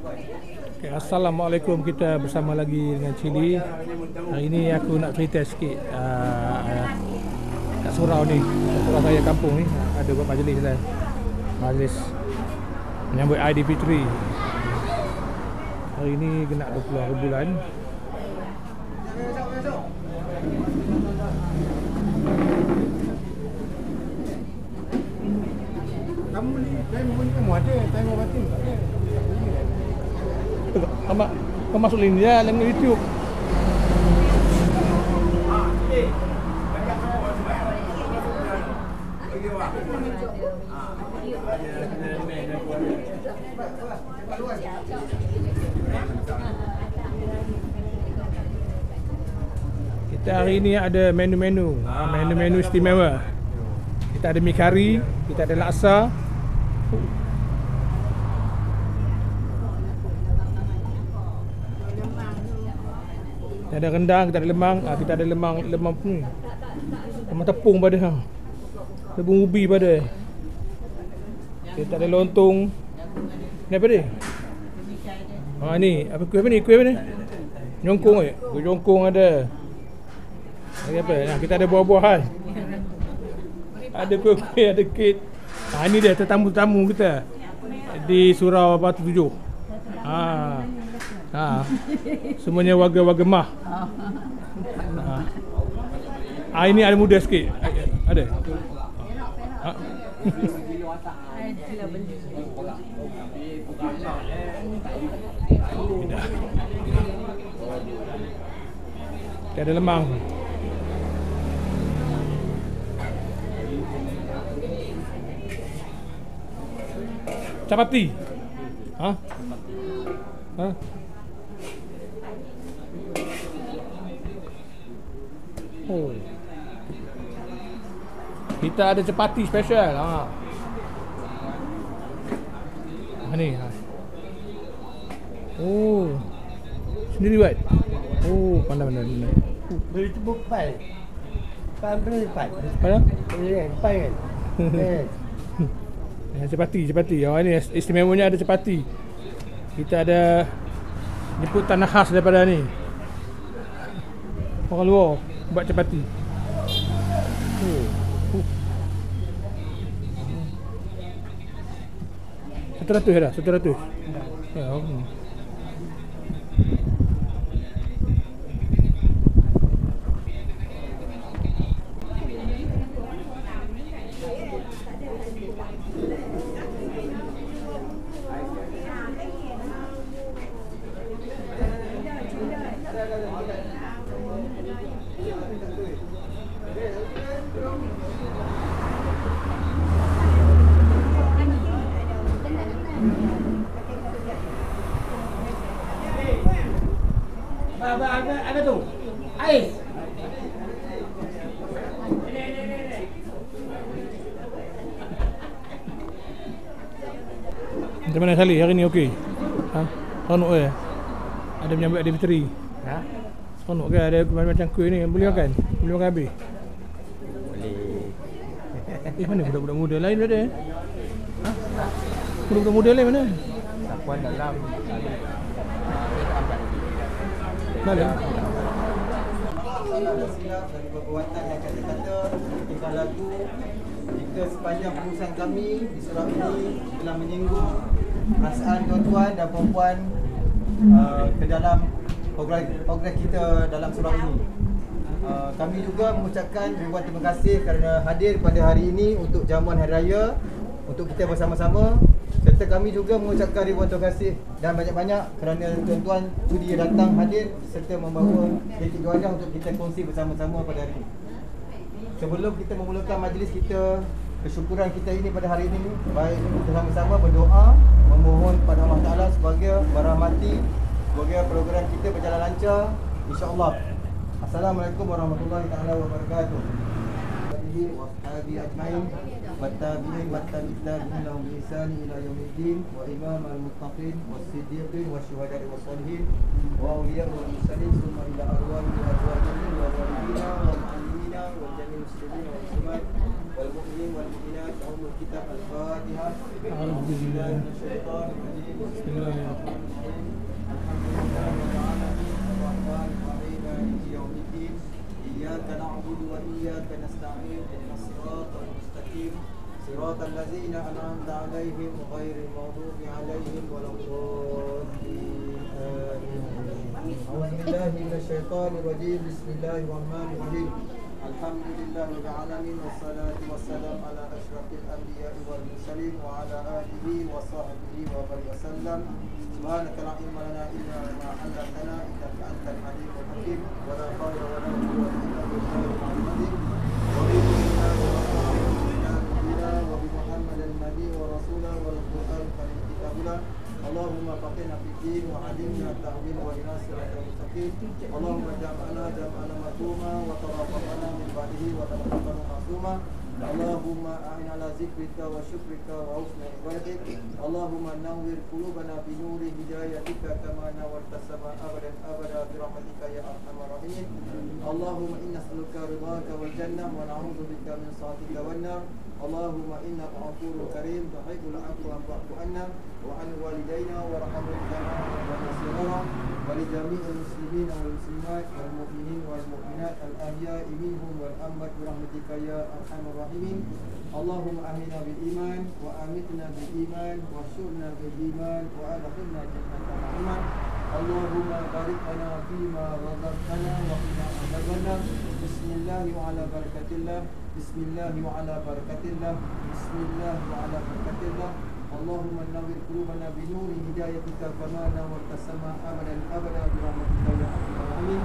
Okay, Assalamualaikum, kita bersama lagi dengan Cili. Hari ini aku nak cerita sikit kat surau ni. Kat surau saya kampung ni ada buat majlis lah. Majlis menyambut Aidilfitri. Hari ni genap 20 hari bulan. Kamu ni kamu ada tengok batin tak ada. Kau masuk link dia dalam YouTube. Kita hari ni ada menu-menu istimewa. Kita ada mi kari, kita ada laksa. Kita ada rendang, kita ada lemang, kita ada lemang ni. Lemang tepung pada tepung ubi pada. Kita ada lontong. Ni apa dia? Ni, apa kuih apa ni? Kuih apa ni? Nyongkong Kuih nyongkong ada. Lagi apa? Kita ada buah-buahan. Ada kuih, ada kek. Ini dia tetamu-tetamu kita di Surau Batu Tujuh. Semuanya warga-warga Mah. Ini ada muda sikit. Ada. Kita ada lemang. Capati. Oh. Kita ada capati special. Ni. Oh. Sendiri buat. Oh, pandai. Beli tu bukan. Beli pai. Apa? Beli pai kan. Capati. Ini istimewanya ada capati. Kita ada jemputan khas daripada ni. Orang luar buat capati. $100 dah. Ya. Ada tu. Ais. Macam mana Salih hari ni okey? Seronok ke? Ada menyambut Aidilfitri. Seronok ke ada macam kuih ni? Boleh makan? Boleh makan habis? Boleh. Mana budak-budak muda lain ada? Budak-budak muda lain mana? Sapuan dalam. Mana? Silap dari perbuatan yang kata-kata tingkah lagu jika sepanjang perusahaan kami di surau ini telah menyinggung perasaan tuan-tuan dan perempuan ke dalam progres kita dalam surau ini. Kami juga mengucapkan ribuan terima kasih kerana hadir pada hari ini untuk jamuan hari raya untuk kita bersama-sama, serta kami juga mengucapkan ribuan terima kasih dan banyak-banyak kerana tuan-tuan sudi datang hadir serta membawa titik wajah untuk kita kongsi bersama-sama pada hari ini. Sebelum kita memulakan majlis kita, kesyukuran kita ini pada hari ini, baik kita sama-sama berdoa memohon pada Allah Ta'ala sebagai merahmati sebagai program kita berjalan lancar, insya-Allah. Assalamualaikum warahmatullahi taala wabarakatuh. Washabi ajmain wattabi'in wattabi'in lahum bi ihsan ila yaumiddin wa imamul muttaqin was-siddiqin wasyuhada'i was-shalihin wa awliya wal mursalin summa ila arwahi azwajihim wa walidina wa mu'allimina wa jami'il muslimin wal muslimat wal mu'minin wal mu'minat umul kitab al-Fatihah. A'udzu billahi minasyaitonir rajim. Bismillahirrahmanirrahim. النعيم الصراط المستقيم صراط الذين أنعمت عليهم غير المغضوب عليهم ولا الضالين آمين. أعوذ بالله من الشيطان الرجيم. بسم الله الرحمن الرحيم. الحمد لله رب العالمين والصلاة والسلام على أشرف الأنبياء والمرسلين وعلى آله وصحبه وبارك وسلم. سبحانك لا علم لنا إلا ما علمتنا إنك أنت العليم الحكيم ولا حول ولا قوة إلا بالله العظيم. وبمحمد النبي ورسوله والقرآن الكريم كتابنا. اللهم فقهنا في الدين وعلمنا التأويل واهدنا الصراط المستقيم. اللهم اجعلنا جمعنا مرحوما وترافقنا من بعده وتوفنا معصوما. اللهم أعنا على ذكرك وشكرك وحسن عبادتك. اللهم نور قلوبنا بنور هدايتك كما نورت السماء أبدا أبدا برحمتك يا أرحم الراحمين. اللهم إنا نسألك رضاك والجنة ونعوذ بك من سخطك والنار. اللهم إنك غفور كريم تحب العفو فاعف عنا وعن والدينا وارحمهما ونصرنا ولجميع المسلمين والمسلمات والمؤمنين والمؤمنات الأحياء منهم والأموات برحمتك يا أرحم الراحمين. اللهم أحينا بالإيمان وأمتنا بالإيمان واحشرنا بالإيمان وأدخلنا جنة الرحمن. اللهم بارك لنا فيما رزقتنا وقنا عذاب النار. بسم الله وعلى بركة الله. بسم الله وعلى بركة الله. بسم الله وعلى بركة الله. اللهم نور قلوبنا بنور هدايتك كما نورت السماء أبدا أبدا برحمتك يا أرحم الراحمين.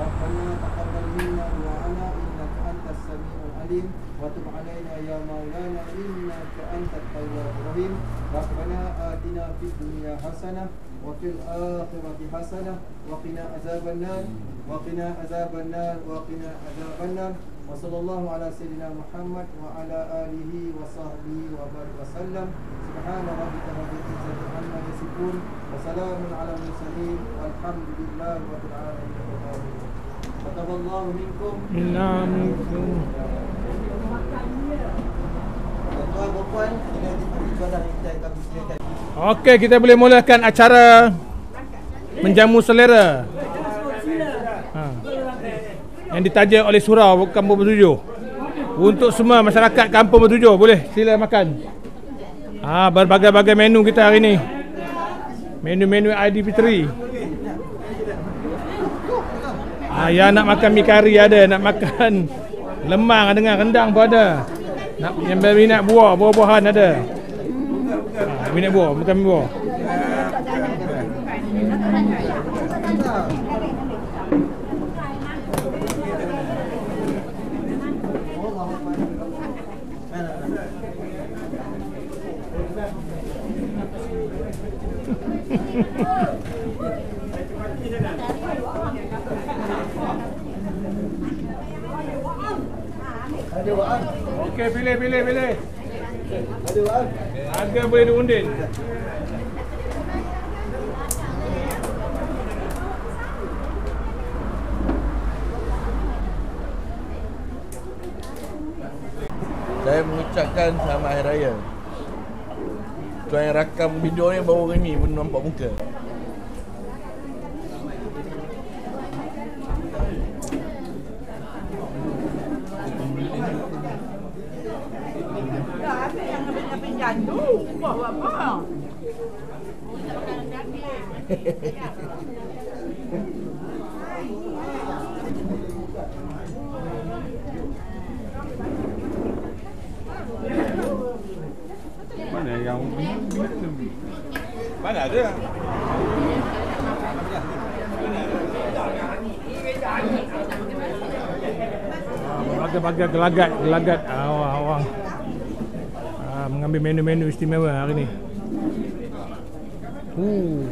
ربنا تقبل منا دعاءنا إنك أنت السميع العليم وتب علينا يا مولانا إنك أنت التواب الرحيم. ربنا آتنا في الدنيا حسنة وفي الآخرة حسنة وقنا عذاب النار وقنا عذاب النار وقنا عذاب النار. وصلى الله على سيدنا محمد وعلى آله وصحبه وبارك وسلم. سبحان ربك رب العزة عما يصفون وسلام على المرسلين والحمد لله رب العالمين. كتب الله منكم Inna minkum. Tuan-tuan dan puan, ini ibadah yang kita akan sediakan. Okey, kita boleh mulakan acara menjamu selera. Yang ditaja oleh Surau Kampung Bertujuh. Untuk semua masyarakat Kampung Bertujuh, boleh sila makan. Berbagai-bagai menu kita hari ni. Menu-menu Aidilfitri. Yang nak makan mi kari ada, nak makan lemang dengan rendang pun ada. Yang berminat buah-buahan ada. Minat buah, makan buah. Okey, pilih. Harga boleh diunding. Saya mengucapkan selamat Hari Raya. Tuan yang rakam video ni baru hari ni pun nampak muka. Mana yang Mana ada? Bagai-bagai gelagat awang-awang. Mengambil menu-menu istimewa hari ni.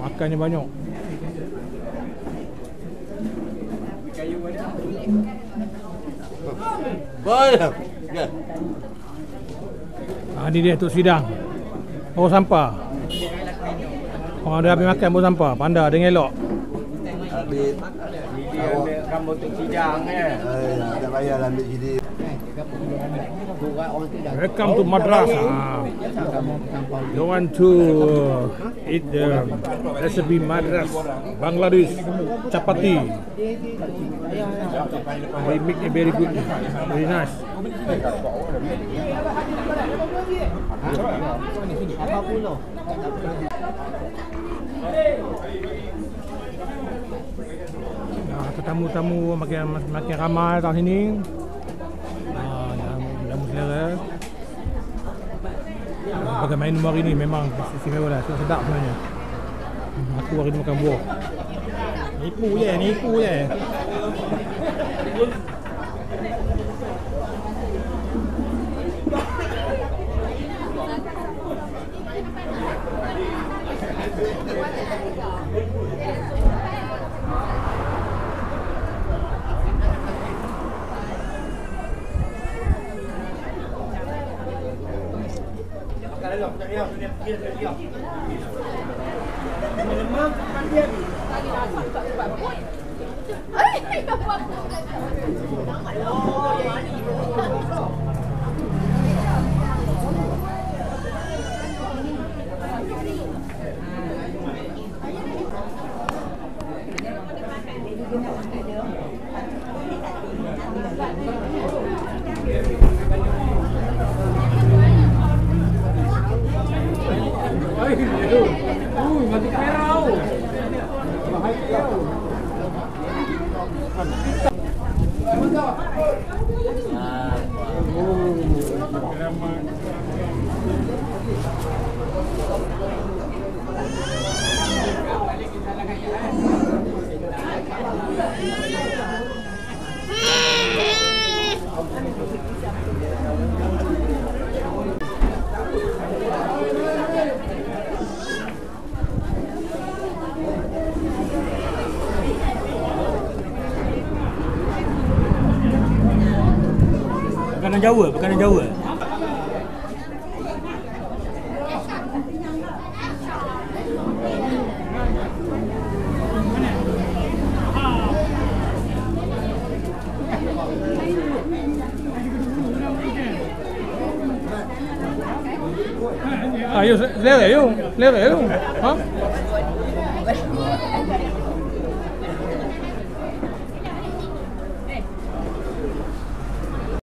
Makannya banyak. Boleh. Ya. Ini dia untuk sidang. Bawa sampah. Orang dah habis makan bawa sampah. Pandai dengan elok. Habis ambil gambar untuk sidang Tak payahlah ambil CD. Welcome to madrasah. You want to eat the recipe madras Bangladesh chapati. They make it very good, very nice. Tetamu-tamu makin ramai tahun ini. Jamu selera. Bagaimana minum hari ini memang istimewa lah, sedap sebenarnya. Aku hari ini makan buah. Nipu je. Mati perau. Bahaya. Makanan Jawa. Ayo, selera yuk. Ha?